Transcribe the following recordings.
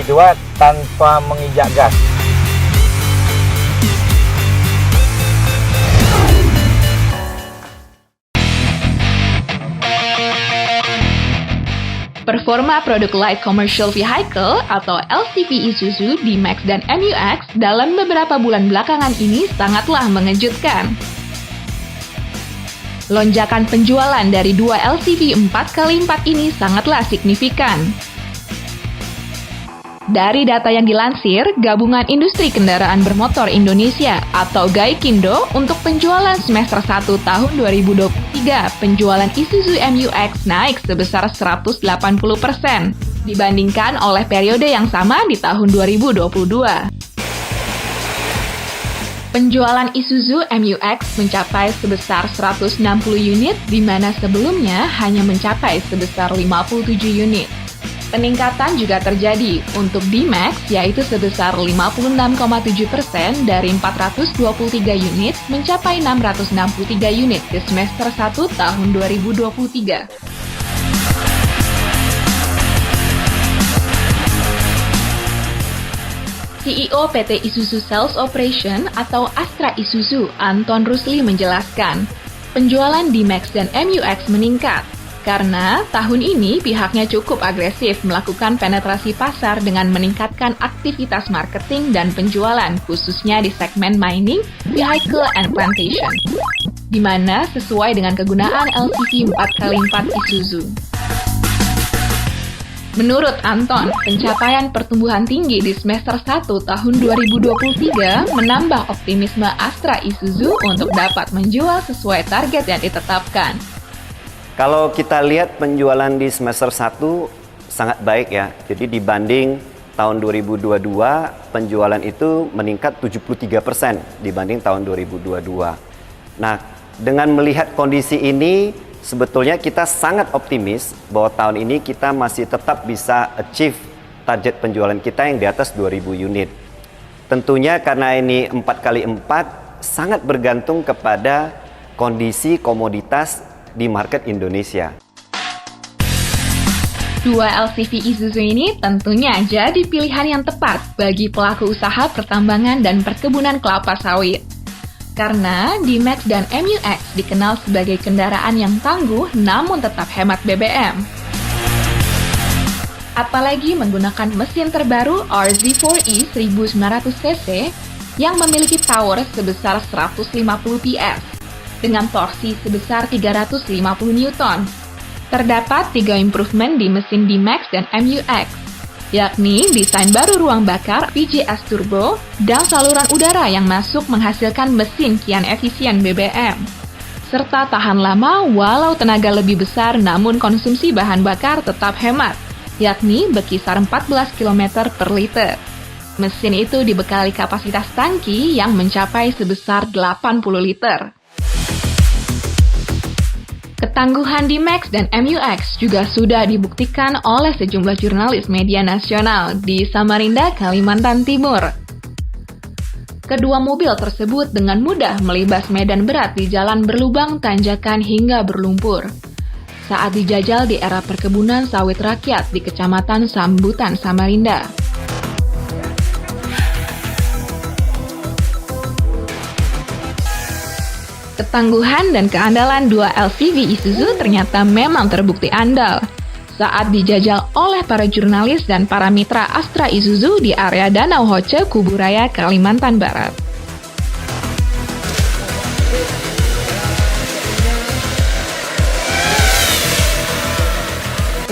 individual tanpa menginjak gas. Performa produk Light Commercial Vehicle atau LCV Isuzu D-Max dan MU-X dalam beberapa bulan belakangan ini sangatlah mengejutkan. Lonjakan penjualan dari dua LCV 4x4 ini sangatlah signifikan. Dari data yang dilansir, Gabungan Industri Kendaraan Bermotor Indonesia atau GAIKINDO untuk penjualan semester 1 tahun 2023, penjualan Isuzu MU-X naik sebesar 180% dibandingkan oleh periode yang sama di tahun 2022. Penjualan Isuzu MU-X mencapai sebesar 160 unit, di mana sebelumnya hanya mencapai sebesar 57 unit. Peningkatan juga terjadi untuk D-Max, yaitu sebesar 56,7% dari 423 unit mencapai 663 unit di semester 1 tahun 2023. CEO PT Isuzu Sales Operation atau Astra Isuzu, Anton Rusli menjelaskan, penjualan D-Max dan MU-X meningkat karena tahun ini pihaknya cukup agresif melakukan penetrasi pasar dengan meningkatkan aktivitas marketing dan penjualan, khususnya di segmen mining, vehicle, and plantation, di mana sesuai dengan kegunaan LCV 4x4 Isuzu. Menurut Anton, pencapaian pertumbuhan tinggi di semester 1 tahun 2023 menambah optimisme Astra Isuzu untuk dapat menjual sesuai target yang ditetapkan. Kalau kita lihat penjualan di semester 1 sangat baik ya. Jadi dibanding tahun 2022, penjualan itu meningkat 73% dibanding tahun 2022. Nah, dengan melihat kondisi ini, sebetulnya kita sangat optimis bahwa tahun ini kita masih tetap bisa achieve target penjualan kita yang di atas 2000 unit. Tentunya karena ini 4x4 sangat bergantung kepada kondisi komoditas di market Indonesia. Dua LCV Isuzu ini tentunya jadi pilihan yang tepat bagi pelaku usaha pertambangan dan perkebunan kelapa sawit. Karena D-Max dan MU-X dikenal sebagai kendaraan yang tangguh namun tetap hemat BBM. Apalagi menggunakan mesin terbaru RZ4E 1900cc yang memiliki power sebesar 150 PS dengan torsi sebesar 350 Newton. Terdapat 3 improvement di mesin D-Max dan MU-X, yakni desain baru ruang bakar VGS Turbo dan saluran udara yang masuk menghasilkan mesin kian efisien BBM, serta tahan lama walau tenaga lebih besar namun konsumsi bahan bakar tetap hemat, yakni berkisar 14 km per liter. Mesin itu dibekali kapasitas tangki yang mencapai sebesar 80 liter. Ketangguhan D-Max dan MU-X juga sudah dibuktikan oleh sejumlah jurnalis media nasional di Samarinda, Kalimantan Timur. Kedua mobil tersebut dengan mudah melibas medan berat di jalan berlubang, tanjakan hingga berlumpur saat dijajal di era perkebunan sawit rakyat di Kecamatan Sambutan, Samarinda. Ketangguhan dan keandalan dua LCV Isuzu ternyata memang terbukti andal saat dijajal oleh para jurnalis dan para mitra Astra Isuzu di area Danau Hoce, Kuburaya, Kalimantan Barat.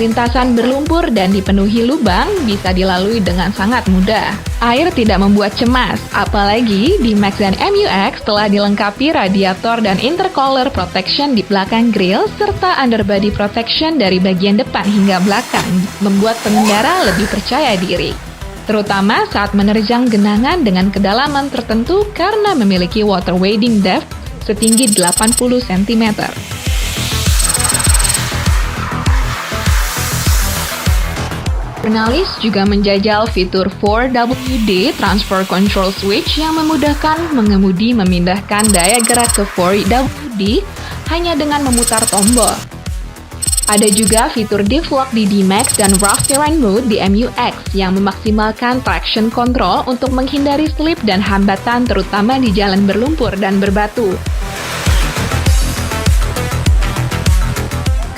Lintasan berlumpur dan dipenuhi lubang bisa dilalui dengan sangat mudah. Air tidak membuat cemas, apalagi D-Max dan MU-X telah dilengkapi radiator dan intercooler protection di belakang grill serta underbody protection dari bagian depan hingga belakang, membuat pengendara lebih percaya diri. Terutama saat menerjang genangan dengan kedalaman tertentu karena memiliki water wading depth setinggi 80 cm. Jurnalis juga menjajal fitur 4WD Transfer Control Switch yang memudahkan mengemudi memindahkan daya gerak ke 4WD hanya dengan memutar tombol. Ada juga fitur Diff Lock di D-Max dan Rough Terrain Mode di MU-X yang memaksimalkan traction control untuk menghindari slip dan hambatan terutama di jalan berlumpur dan berbatu.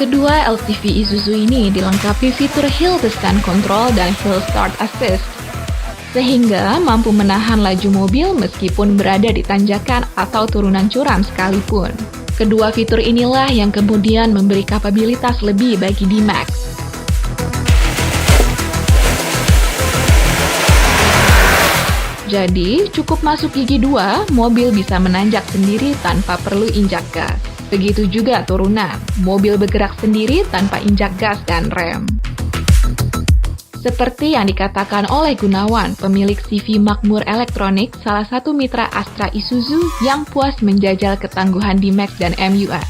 Kedua LCV Isuzu ini dilengkapi fitur Hill Descent Control dan Hill Start Assist, sehingga mampu menahan laju mobil meskipun berada di tanjakan atau turunan curam sekalipun. Kedua fitur inilah yang kemudian memberi kapabilitas lebih bagi D-Max. Jadi, cukup masuk gigi 2, mobil bisa menanjak sendiri tanpa perlu injak gas. Begitu juga turunan, mobil bergerak sendiri tanpa injak gas dan rem. Seperti yang dikatakan oleh Gunawan, pemilik CV Makmur Elektronik, salah satu mitra Astra Isuzu yang puas menjajal ketangguhan D-Max dan MU-X.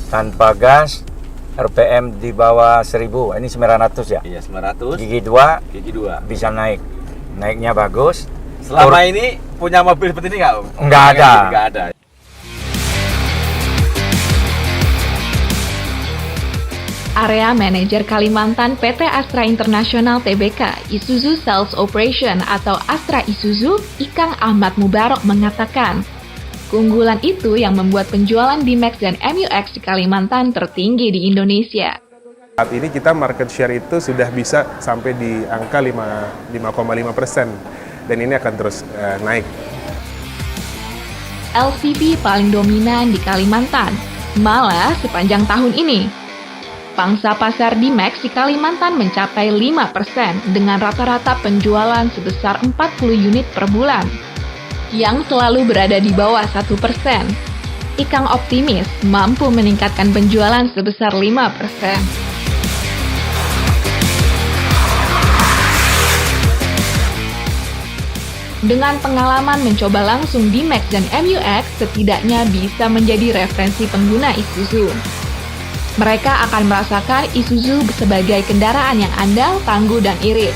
Tanpa gas, RPM di bawah 1000, ini 900 ya? Iya, 900. Gigi 2 Gigi 2. bisa naik. Naiknya bagus. Selama ini punya mobil seperti ini nggak, Om? Nggak ada. Nggak ada. Area Manajer Kalimantan PT Astra International Tbk Isuzu Sales Operation atau Astra Isuzu, Ikang Ahmad Mubarok mengatakan, keunggulan itu yang membuat penjualan D-Max dan MU-X di Kalimantan tertinggi di Indonesia. Saat ini kita market share itu sudah bisa sampai di angka 5,5% dan ini akan terus naik. LCV paling dominan di Kalimantan, malah sepanjang tahun ini. Pangsa pasar D-Max di Kalimantan mencapai 5% dengan rata-rata penjualan sebesar 40 unit per bulan, yang selalu berada di bawah 1%. Ikang optimis mampu meningkatkan penjualan sebesar 5%. Dengan pengalaman mencoba langsung D-Max dan MU-X, setidaknya bisa menjadi referensi pengguna Isuzu. Mereka akan merasakan Isuzu sebagai kendaraan yang andal, tangguh, dan irit.